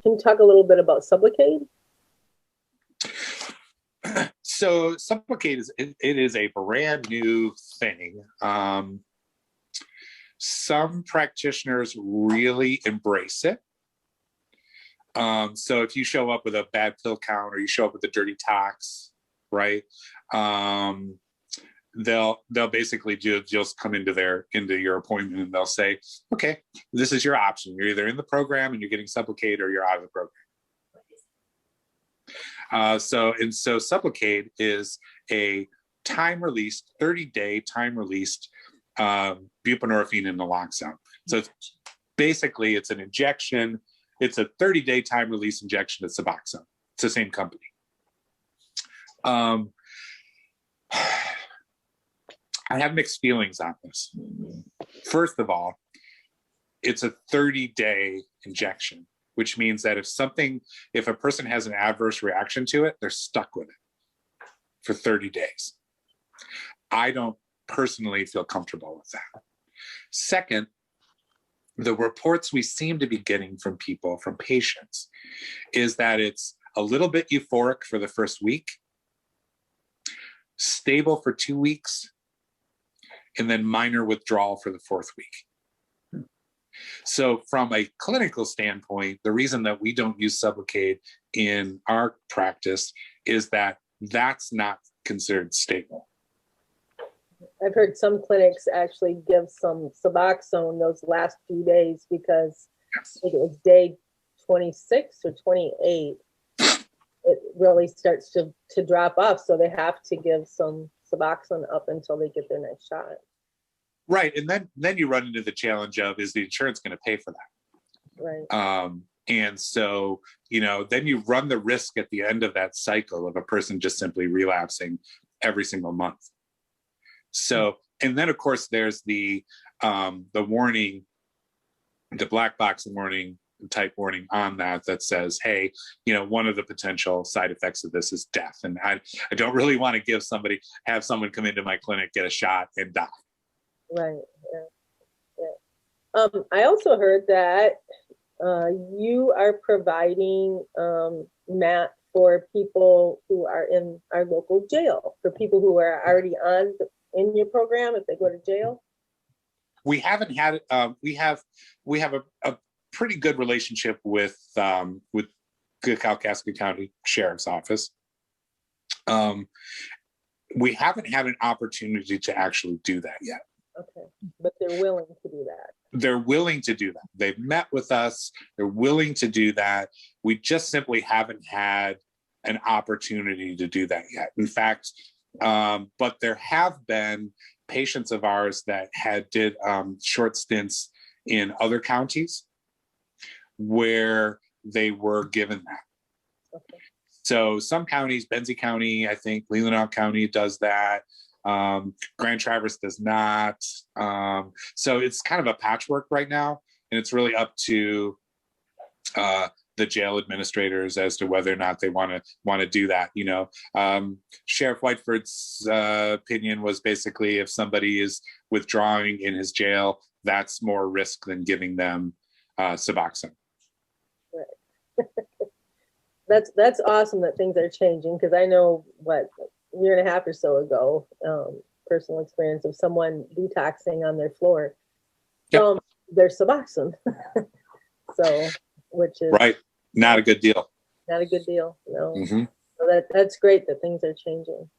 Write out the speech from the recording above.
can you talk a little bit about Sublocade? So Sublocade is a brand new thing. Some practitioners really embrace it. So if you show up with a bad pill count or you show up with a dirty tox, right? They'll basically just come into your appointment and they'll say, okay, this is your option. You're either in the program and you're getting Sublocade or you're out of the program. So Sublocade is a time-released, 30-day time-released buprenorphine and naloxone. So basically it's an injection. It's a 30-day time-release injection of Suboxone. It's the same company. I have mixed feelings on this. First of all, it's a 30-day injection, which means that if a person has an adverse reaction to it, they're stuck with it for 30 days. I don't personally feel comfortable with that. Second, the reports we seem to be getting from patients, is that it's a little bit euphoric for the first week, stable for 2 weeks, and then minor withdrawal for the fourth week. So from a clinical standpoint, the reason that we don't use Sublocade in our practice is that that's not considered stable. I've heard some clinics actually give some Suboxone those last few days because Yes. I think it was day 26 or 28. It really starts to drop off. So they have to give some Suboxone up until they get their next shot. Right. And then you run into the challenge of, is the insurance going to pay for that? Right. And so, then you run the risk at the end of that cycle of a person just simply relapsing every single month. So, and then of course there's the warning, the black box warning type warning on that says, hey, one of the potential side effects of this is death. And I don't really want to have someone come into my clinic, get a shot and die. Right. Yeah. I also heard that you are providing MAT for people who are in our local jail, for people who are already in your program if they go to jail. We haven't had we have a pretty good relationship with Kalkaska County Sheriff's Office. We haven't had an opportunity to actually do that yet. Okay, but they're willing to do that. They're willing to do that. They've met with us. They're willing to do that. We just simply haven't had an opportunity to do that yet. In fact, but there have been patients of ours that did short stints in other counties where they were given that. Okay. So some counties, Benzie County, I think Leelanau County does that. Grand Traverse does not. So it's kind of a patchwork right now, and it's really up to the jail administrators as to whether or not they want to do that. Sheriff Whiteford's opinion was basically, if somebody is withdrawing in his jail, that's more risk than giving them Suboxone. Right. That's awesome that things are changing, because I know a year and a half or so ago, personal experience of someone detoxing on their floor from their Suboxone. So, which is not a good deal. Not a good deal. No. Mm-hmm. So that's great that things are changing.